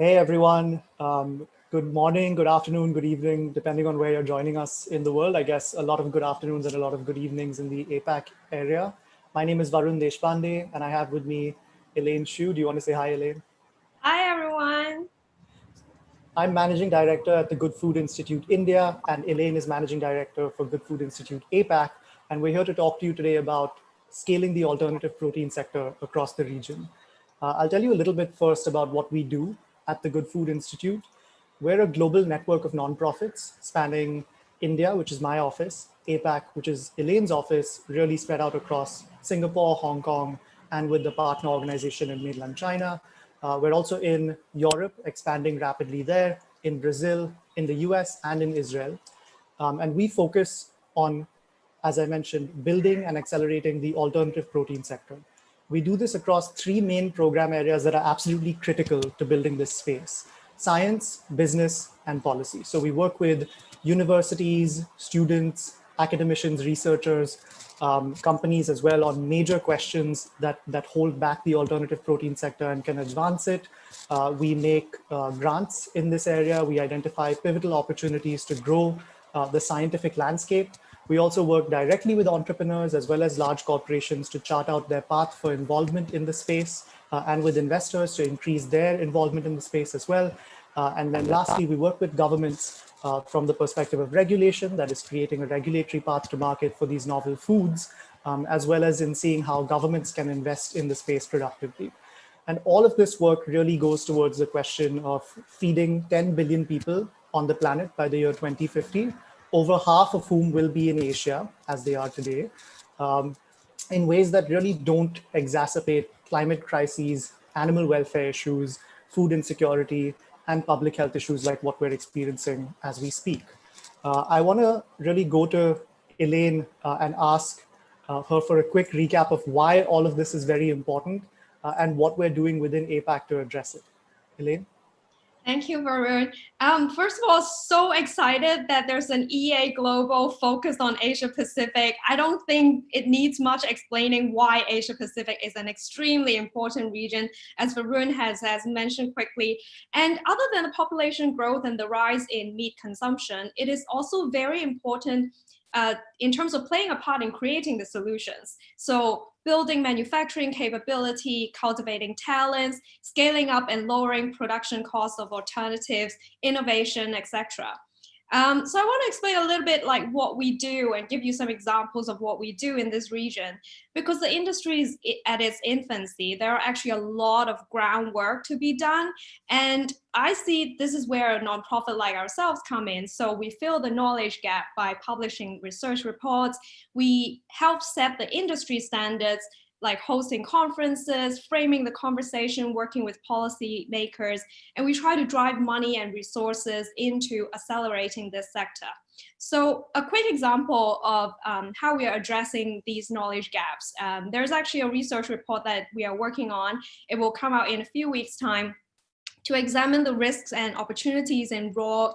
Hey everyone, good morning, good afternoon, good evening, depending on where you're joining us in the world. I guess a lot of good afternoons and a lot of good evenings in the APAC area. My name is Varun Deshpande and I have with me Elaine Siu. Do you want to say hi, Elaine? Hi, everyone. I'm Managing Director at the Good Food Institute India, and Elaine is Managing Director for Good Food Institute APAC. And we're here to talk to you today about scaling the alternative protein sector across the region. I'll tell you a little bit first about what we do at the Good Food Institute. We're a global network of nonprofits spanning India, which is my office, APAC, which is Elaine's office, really spread out across Singapore, Hong Kong, and with the partner organization in mainland China. We're also in Europe, expanding rapidly there, in Brazil, in the US, and in Israel. And we focus on, as I mentioned, building and accelerating the alternative protein sector. We do this across three main program areas that are absolutely critical to building this space: science, business, and policy. So we work with universities, students, academicians, researchers, companies as well on major questions that hold back the alternative protein sector and can advance it. We make grants in this area. We identify pivotal opportunities to grow the scientific landscape. We also work directly with entrepreneurs as well as large corporations to chart out their path for involvement in the space and with investors to increase their involvement in the space as well. And then lastly, we work with governments from the perspective of regulation, that is creating a regulatory path to market for these novel foods, as well as in seeing how governments can invest in the space productively. And all of this work really goes towards the question of feeding 10 billion people on the planet by the year 2050, over half of whom will be in Asia, as they are today, in ways that really don't exacerbate climate crises, animal welfare issues, food insecurity, and public health issues like what we're experiencing as we speak. I want to really go to Elaine and ask her for a quick recap of why all of this is very important and what we're doing within APAC to address it. Elaine? Thank you, Varun. First of all, so excited that there's an EA Global focused on Asia Pacific. I don't think it needs much explaining why Asia Pacific is an extremely important region, as Varun has mentioned quickly. And other than the population growth and the rise in meat consumption, it is also very important in terms of playing a part in creating the solutions. So building manufacturing capability, cultivating talents, scaling up and lowering production costs of alternatives, innovation, etc. So I want to explain a little bit like what we do and give you some examples of what we do in this region. Because the industry is at its infancy, there are actually a lot of groundwork to be done. And I see this is where a nonprofit like ourselves come in. So we fill the knowledge gap by publishing research reports. We help set the industry standards, like hosting conferences, framing the conversation, working with policy makers, and we try to drive money and resources into accelerating this sector. So a quick example of how we are addressing these knowledge gaps. There's actually a research report that we are working on. It will come out in a few weeks' time to examine the risks and opportunities in raw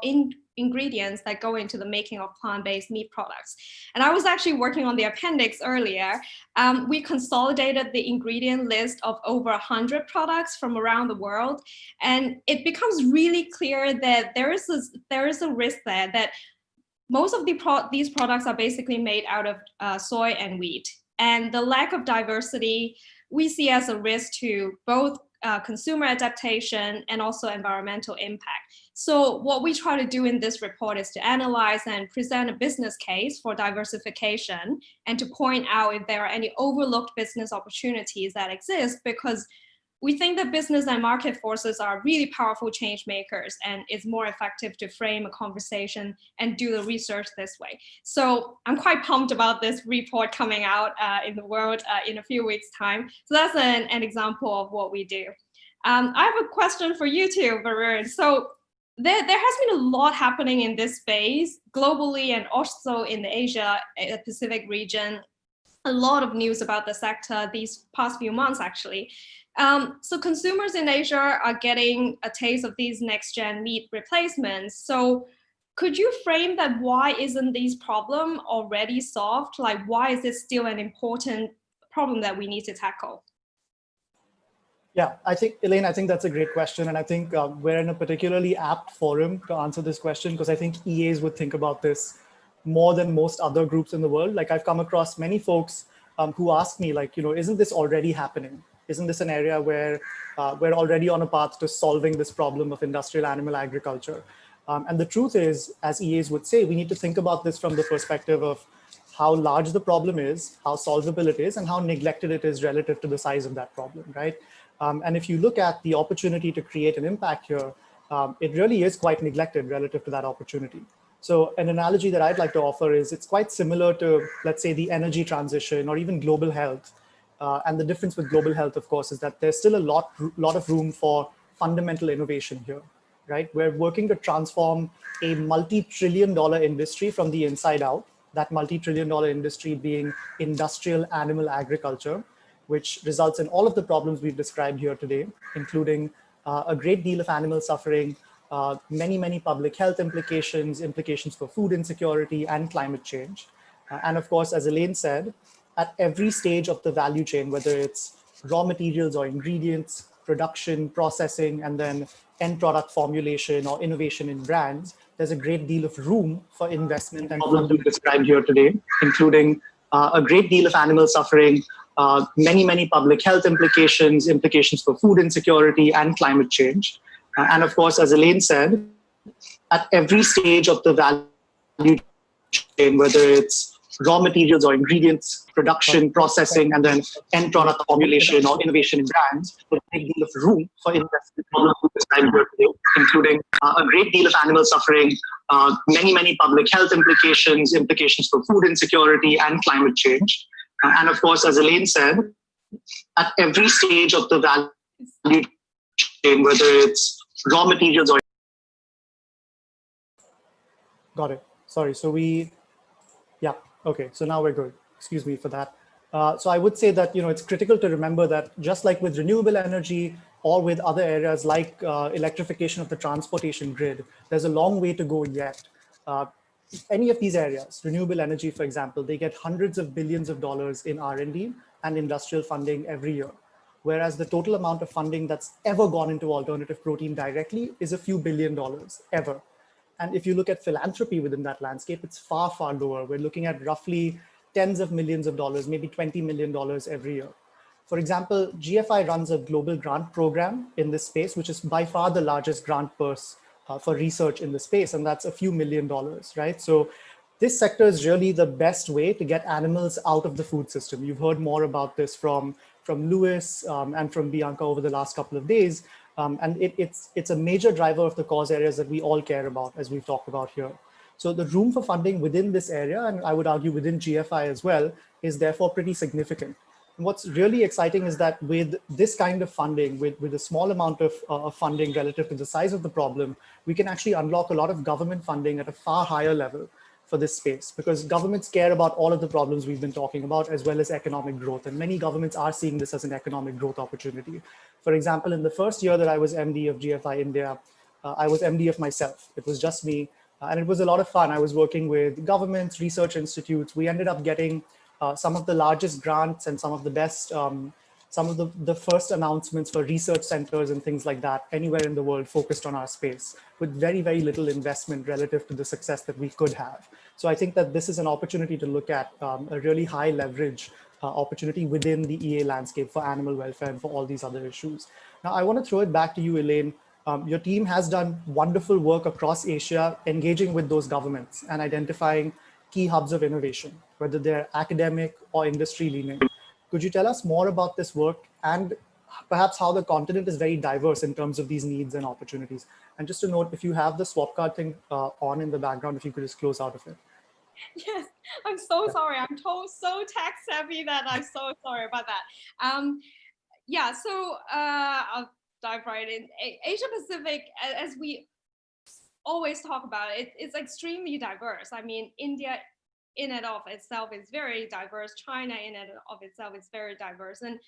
ingredients that go into the making of plant-based meat products. And I was actually working on the appendix earlier. We consolidated the ingredient list of over 100 products from around the world. And it becomes really clear that there is a risk there that most of these products are basically made out of soy and wheat. And the lack of diversity we see as a risk to both consumer adaptation and also environmental impact. So what we try to do in this report is to analyze and present a business case for diversification and to point out if there are any overlooked business opportunities that exist, because we think that business and market forces are really powerful change makers, and it's more effective to frame a conversation and do the research this way. So I'm quite pumped about this report coming out in the world in a few weeks' time. So that's an example of what we do. I have a question for you too, Varun. So there has been a lot happening in this space globally and also in the Asia Pacific region. A lot of news about the sector these past few months, actually. So consumers in Asia are getting a taste of these next-gen meat replacements. So could you frame that? Why isn't this problem already solved? Like, why is it still an important problem that we need to tackle? Yeah, I think, Elaine, I think that's a great question. And I think we're in a particularly apt forum to answer this question because I think EAs would think about this more than most other groups in the world. Like I've come across many folks who ask me, like, isn't this already happening? Isn't this an area where we're already on a path to solving this problem of industrial animal agriculture? And the truth is, as EAs would say, we need to think about this from the perspective of how large the problem is, how solvable it is, and how neglected it is relative to the size of that problem, right? And if you look at the opportunity to create an impact here, it really is quite neglected relative to that opportunity. So an analogy that I'd like to offer is it's quite similar to, let's say, the energy transition or even global health. And the difference with global health, of course, is that there's still a lot of room for fundamental innovation here, right? We're working to transform a multi-trillion dollar industry from the inside out, that multi-trillion dollar industry being industrial animal agriculture, which results in all of the problems we've described here today, including a great deal of animal suffering, many public health implications, implications for food insecurity and climate change. And of course, as Elaine said, at every stage of the value chain, whether it's raw materials or ingredients, production, processing, and then end product formulation or innovation in brands, there's a great deal of room for investment and problems we've described here today, including a great deal of animal suffering, many public health implications, implications for food insecurity and climate change. And of course, as Elaine said, at every stage of the value chain, whether it's raw materials or ingredients, production, processing, and then end product formulation or innovation in brands, there's a great deal of room for investment problems we described here today, including a great deal of animal suffering, many public health implications, implications for food insecurity and climate change. And of course, as Elaine said, at every stage of the value chain, whether it's raw materials or... Got it. Sorry. Yeah, okay. So now we're good. Excuse me for that. So I would say that, it's critical to remember that just like with renewable energy or with other areas like electrification of the transportation grid, there's a long way to go yet. Uh, any of these areas, renewable energy, for example, they get hundreds of billions of dollars in R&D and industrial funding every year. Whereas the total amount of funding that's ever gone into alternative protein directly is a few $billion ever. And if you look at philanthropy within that landscape, it's far lower. We're looking at roughly tens of millions of dollars, maybe $20 million every year. For example, GFI runs a global grant program in this space, which is by far the largest grant purse for research in the space, and that's a few $1 million, right? So this sector is really the best way to get animals out of the food system. You've heard more about this from Lewis and from Bianca over the last couple of days. And it's a major driver of the cause areas that we all care about, as we've talked about here. So the room for funding within this area, and I would argue within GFI as well, is therefore pretty significant. And what's really exciting is that with this kind of funding, with a small amount of funding relative to the size of the problem, we can actually unlock a lot of government funding at a far higher level for this space, because governments care about all of the problems we've been talking about, as well as economic growth. And many governments are seeing this as an economic growth opportunity. For example, in the first year that I was MD of GFI India, I was MD of myself. It was just me. And it was a lot of fun. I was working with governments, research institutes. We ended up getting some of the largest grants and some of the best, some of the first announcements for research centers and things like that anywhere in the world focused on our space, with very little investment relative to the success that we could have. So I think that this is an opportunity to look at a really high leverage opportunity within the EA landscape for animal welfare and for all these other issues. Now, I want to throw it back to you, Elaine. Your team has done wonderful work across Asia, engaging with those governments and identifying key hubs of innovation, whether they're academic or industry leaning. Could you tell us more about this work and perhaps how the continent is very diverse in terms of these needs and opportunities? And just to note, if you have the swap card thing on in the background, if you could just close out of it. Yes, I'm so sorry. I'm so tech savvy that I'm so sorry about that. Yeah, so I'll dive right in. Asia Pacific, as we always talk about it, it's extremely diverse. I mean, India in and of itself is very diverse. China in and of itself is very diverse. And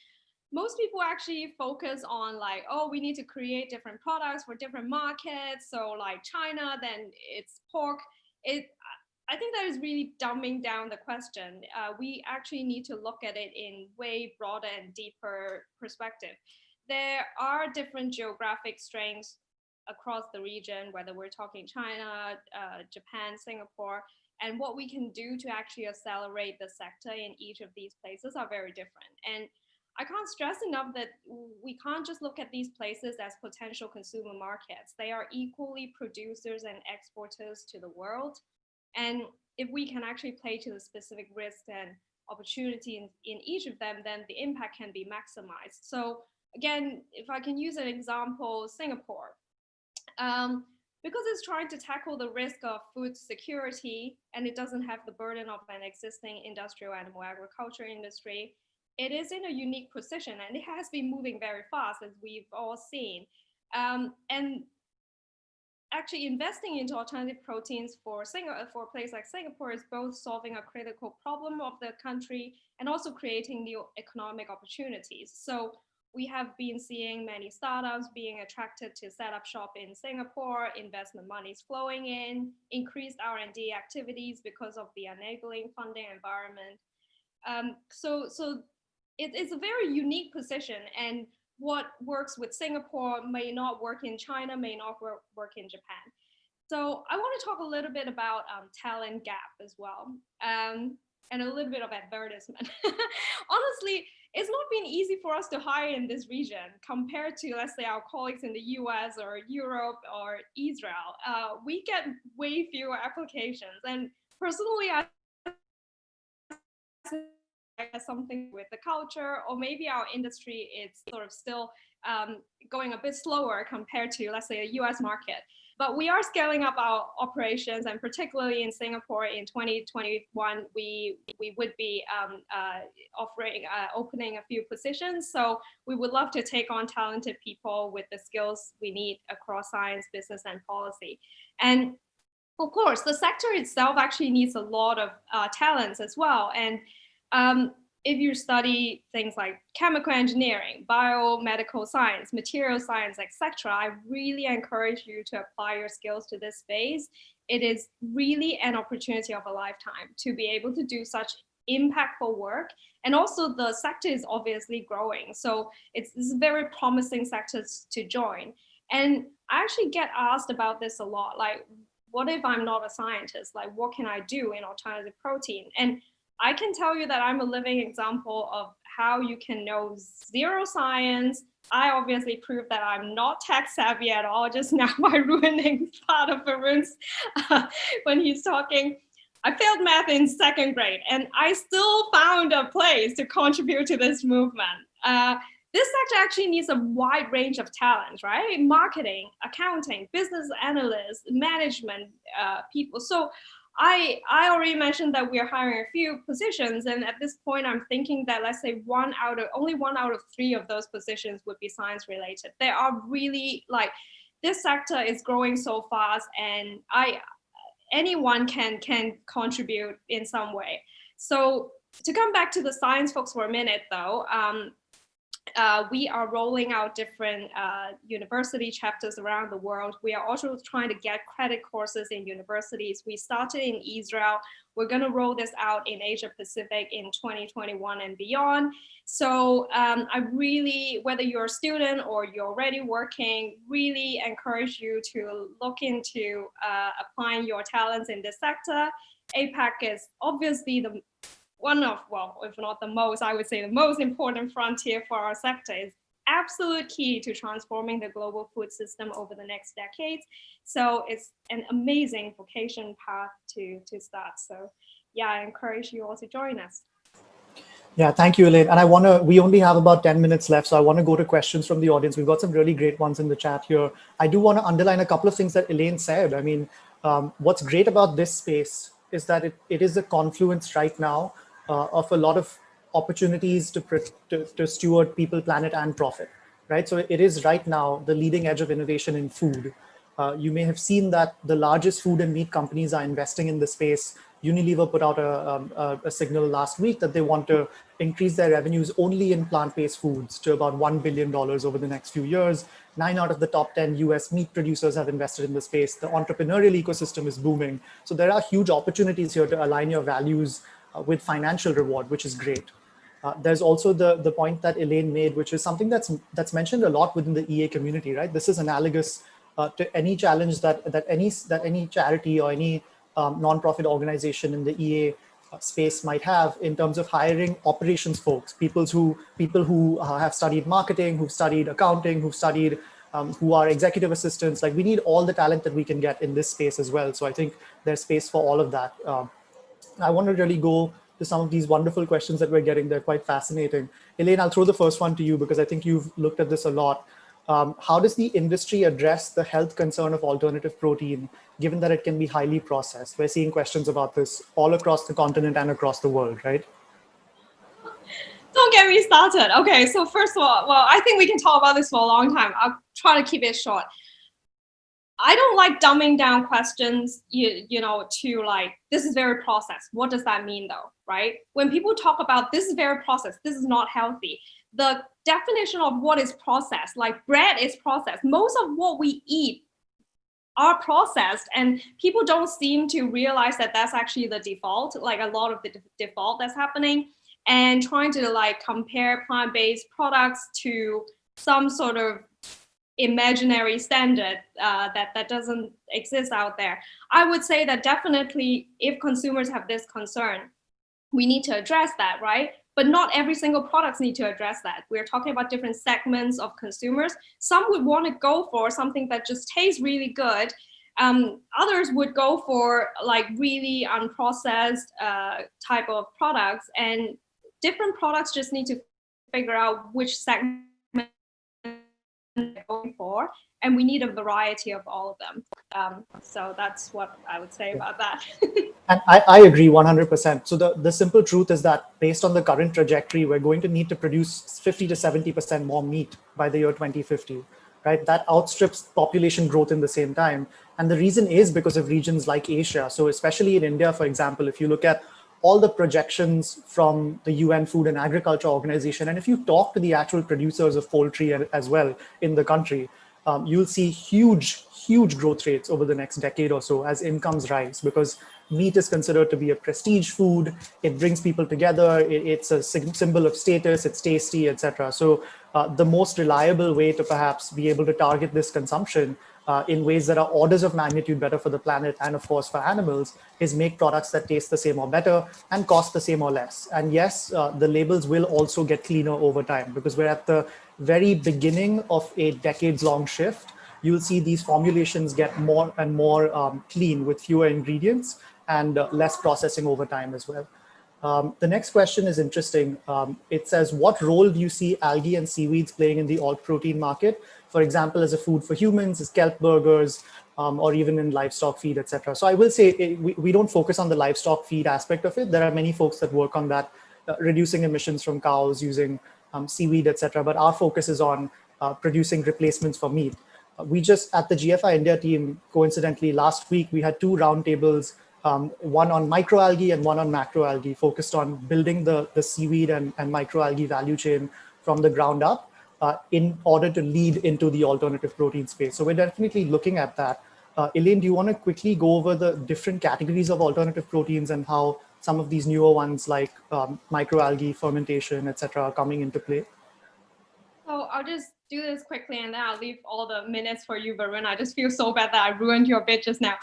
most people actually focus on like, oh, we need to create different products for different markets. So like China, then it's pork. I think that is really dumbing down the question. We actually need to look at it in way broader and deeper perspective. there are different geographic strengths across the region, whether we're talking China, Japan, Singapore, and what we can do to actually accelerate the sector in each of these places are very different. And I can't stress enough that we can't just look at these places as potential consumer markets. They are equally producers and exporters to the world. And if we can actually play to the specific risks and opportunity in each of them, then the impact can be maximized. So again, if I can use an example, Singapore. Because it's trying to tackle the risk of food security and it doesn't have the burden of an existing industrial animal agriculture industry, it is in a unique position and it has been moving very fast, as we've all seen. And actually investing into alternative proteins for a place like Singapore is both solving a critical problem of the country and also creating new economic opportunities. So we have been seeing many startups being attracted to set up shop in Singapore, investment monies flowing in, increased R&D activities because of the enabling funding environment. So it's a very unique position, and what works with Singapore may not work in China, may not work in Japan. So I want to talk a little bit about talent gap as well, and a little bit of advertisement. Honestly, it's not been easy for us to hire in this region compared to, let's say, our colleagues in the US or Europe or Israel. We get way fewer applications. And personally, I something with the culture, or maybe our industry is sort of still going a bit slower compared to, let's say, a US market. But we are scaling up our operations, and particularly in Singapore in 2021, we would be opening a few positions. So we would love to take on talented people with the skills we need across science, business, and policy. And of course, the sector itself actually needs a lot of talents as well. And if you study things like chemical engineering, biomedical science, material science, etc., I really encourage you to apply your skills to this space. It is really an opportunity of a lifetime to be able to do such impactful work. And also the sector is obviously growing. So it's a very promising sector to join. And I actually get asked about this a lot. Like, what if I'm not a scientist? Like, what can I do in alternative protein? And I can tell you that I'm a living example of how you can know zero science. I obviously proved that I'm not tech savvy at all just now by ruining part of Varun's when he's talking. I failed math in second grade, and I still found a place to contribute to this movement. This sector actually needs a wide range of talents, right? Marketing, accounting, business analysts, management people. So I already mentioned that we're hiring a few positions, and at this point, I'm thinking that, let's say, only one out of 3 of those positions would be science related. They are really, like, this sector is growing so fast, and anyone can contribute in some way. So to come back to the science folks for a minute, though, we are rolling out different university chapters around the world. We are also trying to get credit courses in universities. We started in Israel. We're going to roll this out in Asia Pacific in 2021 and beyond. So I really, whether you're a student or you're already working, really encourage you to look into applying your talents in this sector. APAC is obviously one of, well, if not the most, I would say the most important frontier for our sector. Is absolute key to transforming the global food system over the next decades. So it's an amazing vocation path to start. So yeah, I encourage you all to join us. Yeah, thank you, Elaine. And we only have about 10 minutes left, so I want to go to questions from the audience. We've got some really great ones in the chat here. I do want to underline a couple of things that Elaine said. I mean, what's great about this space is that it is a confluence right now of a lot of opportunities to steward people, planet, and profit, right? So it is right now the leading edge of innovation in food. You may have seen that the largest food and meat companies are investing in the space. Unilever put out a signal last week that they want to increase their revenues only in plant-based foods to about $1 billion over the next few years. 9 out of the top 10 US meat producers have invested in the space. The entrepreneurial ecosystem is booming. So there are huge opportunities here to align your values with financial reward, which is great. There's also the point that Elaine made, which is something that's mentioned a lot within the EA community, right? This is analogous to any challenge that any charity or any nonprofit organization in the EA space might have in terms of hiring operations folks, people who have studied marketing, who've studied accounting, who are executive assistants. Like, we need all the talent that we can get in this space as well. So I think there's space for all of that. I want to really go to some of these wonderful questions that we're getting. They're quite fascinating. Elaine, I'll throw the first one to you because I think you've looked at this a lot. How does the industry address the health concern of alternative protein, given that it can be highly processed? We're seeing questions about this all across the continent and across the world, right? Don't get me started. Okay, so first of all, well, I think we can talk about this for a long time. I'll try to keep it short. I don't like dumbing down questions, to like, this is very processed. What does that mean though, right? When people talk about this is very processed, this is not healthy, the definition of what is processed, like bread is processed. Most of what we eat are processed, and people don't seem to realize that that's actually the default, like a lot of the default that's happening, and trying to like compare plant-based products to some sort of imaginary standard that doesn't exist out there. I would say that definitely if consumers have this concern, we need to address that, right? But not every single product needs to address that. We're talking about different segments of consumers. Some would want to go for something that just tastes really good. Others would go for like really unprocessed type of products, and different products just need to figure out which segment going for, and we need a variety of all of them. So that's what I would say about that. And I agree 100%. So the simple truth is that based on the current trajectory, we're going to need to produce 50 to 70% more meat by the year 2050, right? That outstrips population growth in the same time. And the reason is because of regions like Asia. So especially in India, for example, if you look at all the projections from the UN Food and Agriculture Organization, and if you talk to the actual producers of poultry as well in the country, you'll see huge growth rates over the next decade or so as incomes rise, because meat is considered to be a prestige food. It brings people together. It's a symbol of status. It's tasty, etc. So the most reliable way to perhaps be able to target this consumption in ways that are orders of magnitude better for the planet and, of course, for animals, is make products that taste the same or better and cost the same or less. And yes, the labels will also get cleaner over time, because we're at the very beginning of a decades-long shift. You'll see these formulations get more and more clean with fewer ingredients and less processing over time as well. The next question is interesting. It says, what role do you see algae and seaweeds playing in the alt protein market? For example, as a food for humans, as kelp burgers, or even in livestock feed, etc. So I will say we don't focus on the livestock feed aspect of it. There are many folks that work on that, reducing emissions from cows using seaweed, etc. But our focus is on producing replacements for meat. We just, at the GFI India team, coincidentally, last week, we had two roundtables, one on microalgae and one on macroalgae, focused on building the seaweed and microalgae value chain from the ground up in order to lead into the alternative protein space. So we're definitely looking at that. Elaine, do you want to quickly go over the different categories of alternative proteins and how some of these newer ones like microalgae, fermentation, etc., are coming into play? So I'll just do this quickly and then I'll leave all the minutes for you, Varun. I just feel so bad that I ruined your bit just now.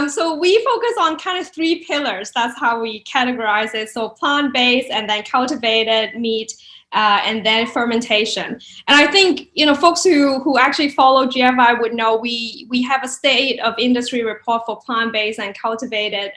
So we focus on kind of three pillars. That's how we categorize it. So plant-based, and then cultivated meat, and then fermentation. And I think, folks who actually follow GFI would know we have a state of industry report for plant-based and cultivated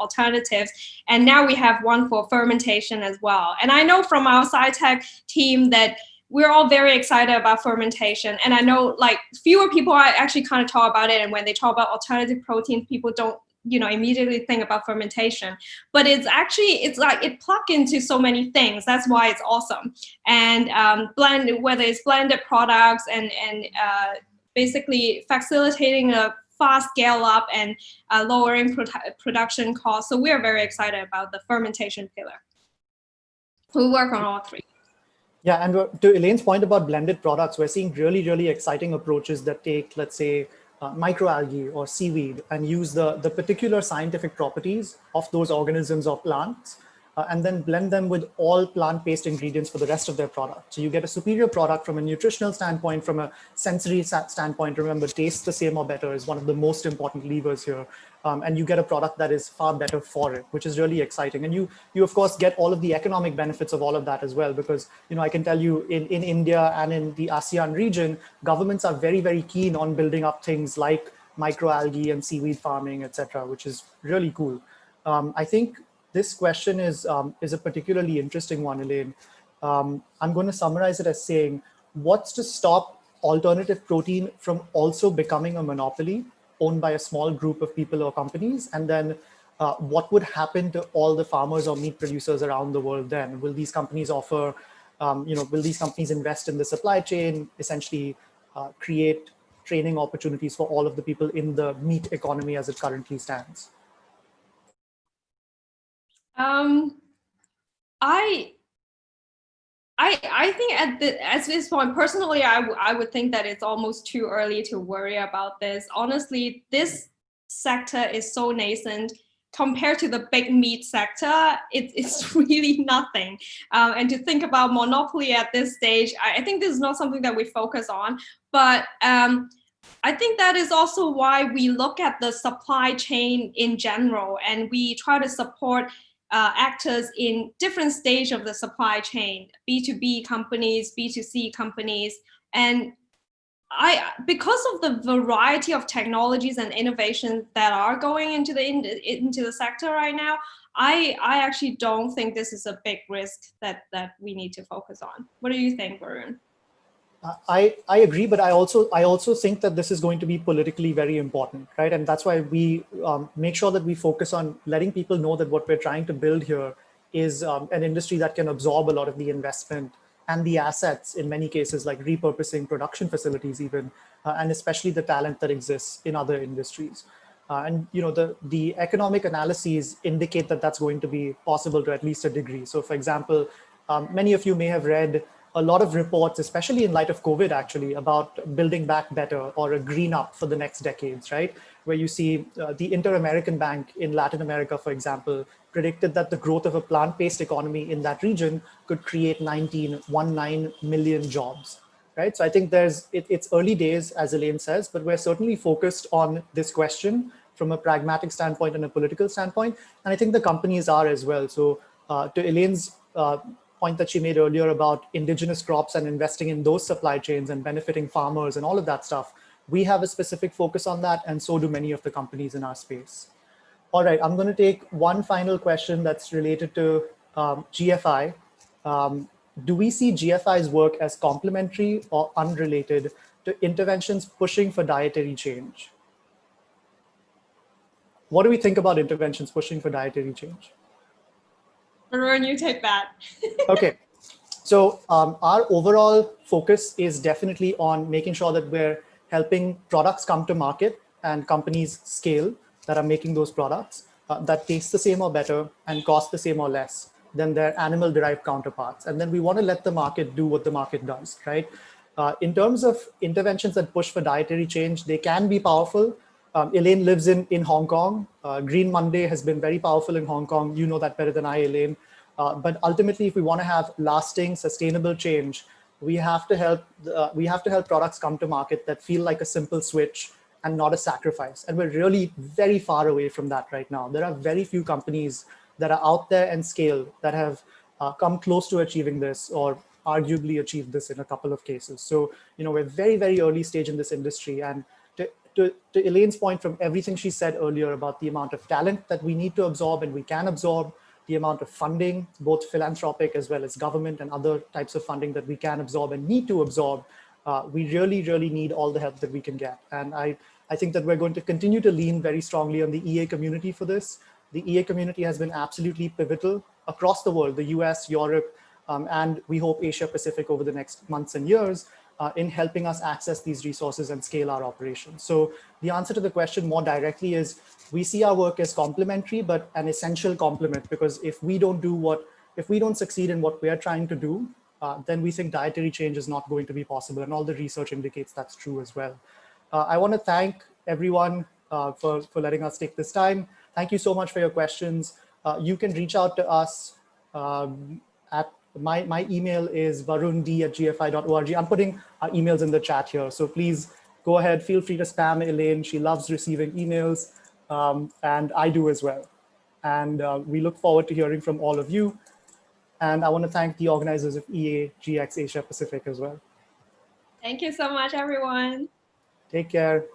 alternatives. And now we have one for fermentation as well. And I know from our SciTech team that we're all very excited about fermentation. And I know like fewer people are actually kind of talk about it. And when they talk about alternative proteins, people don't, immediately think about fermentation. But it's like it plugs into so many things. That's why it's awesome. And whether it's blended products and basically facilitating a fast scale up and lowering production costs. So we're very excited about the fermentation pillar. We work on all three. Yeah, and to Elaine's point about blended products, we're seeing really exciting approaches that take, let's say, microalgae or seaweed and use the particular scientific properties of those organisms or plants and then blend them with all plant-based ingredients for the rest of their product. So you get a superior product from a nutritional standpoint, from a sensory standpoint. Remember, taste the same or better is one of the most important levers here. And you get a product that is far better for it, which is really exciting. And you of course get all of the economic benefits of all of that as well, because I can tell you in India and in the ASEAN region, governments are very, very keen on building up things like microalgae and seaweed farming, etc., which is really cool. I think this question is a particularly interesting one, Elaine. I'm going to summarize it as saying, what's to stop alternative protein from also becoming a monopoly owned by a small group of people or companies? And then what would happen to all the farmers or meat producers around the world then? Will these companies offer, will these companies invest in the supply chain, essentially create training opportunities for all of the people in the meat economy as it currently stands? I think at this point, personally, I would think that it's almost too early to worry about this. Honestly, this sector is so nascent compared to the big meat sector. It's really nothing. And to think about monopoly at this stage, I think this is not something that we focus on. But I think that is also why we look at the supply chain in general, and we try to support actors in different stage of the supply chain, B2B companies, B2C companies. And because of the variety of technologies and innovations that are going into the sector right now, I actually don't think this is a big risk that we need to focus on. What do you think, Varun? I agree, but I also think that this is going to be politically very important, right? And that's why we make sure that we focus on letting people know that what we're trying to build here is an industry that can absorb a lot of the investment and the assets in many cases, like repurposing production facilities even, and especially the talent that exists in other industries. And the economic analyses indicate that that's going to be possible to at least a degree. So for example, many of you may have read a lot of reports, especially in light of COVID, actually, about building back better or a green up for the next decades, right? Where you see the Inter-American Bank in Latin America, for example, predicted that the growth of a plant-based economy in that region could create 19 million jobs, right? So I think it's early days, as Elaine says, but we're certainly focused on this question from a pragmatic standpoint and a political standpoint. And I think the companies are as well. So to Elaine's point that she made earlier about indigenous crops and investing in those supply chains and benefiting farmers and all of that stuff, we have a specific focus on that, and so do many of the companies in our space. All right, I'm going to take one final question that's related to GFI. Do we see GFI's work as complementary or unrelated to interventions pushing for dietary change? What do we think about interventions pushing for dietary change? Varun, you take that. Okay. So our overall focus is definitely on making sure that we're helping products come to market and companies scale that are making those products that taste the same or better and cost the same or less than their animal-derived counterparts. And then we want to let the market do what the market does, right? In terms of interventions that push for dietary change, they can be powerful. Elaine lives in Hong Kong. Green Monday has been very powerful in Hong Kong. You know that better than I, Elaine. But ultimately, if we want to have lasting, sustainable change, we have to help products come to market that feel like a simple switch and not a sacrifice. And we're really very far away from that right now. There are very few companies that are out there and scale that have come close to achieving this, or arguably achieved this in a couple of cases. So, we're very, very early stage in this industry. And to Elaine's point, from everything she said earlier about the amount of talent that we need to absorb and we can absorb, the amount of funding, both philanthropic as well as government and other types of funding that we can absorb and need to absorb, we really, really need all the help that we can get. And I think that we're going to continue to lean very strongly on the EA community for this. The EA community has been absolutely pivotal across the world, the US, Europe, and we hope Asia Pacific over the next months and years, in helping us access these resources and scale our operations. So the answer to the question more directly is, we see our work as complementary, but an essential complement, because if we don't succeed in what we are trying to do, then we think dietary change is not going to be possible. And all the research indicates that's true as well. I want to thank everyone for letting us take this time. Thank you so much for your questions. You can reach out to us at my email is varund@gfi.org. I'm putting our emails in the chat here. So please go ahead, feel free to spam Elaine. She loves receiving emails, and I do as well. And we look forward to hearing from all of you. And I want to thank the organizers of EA GX Asia Pacific as well. Thank you so much, everyone. Take care.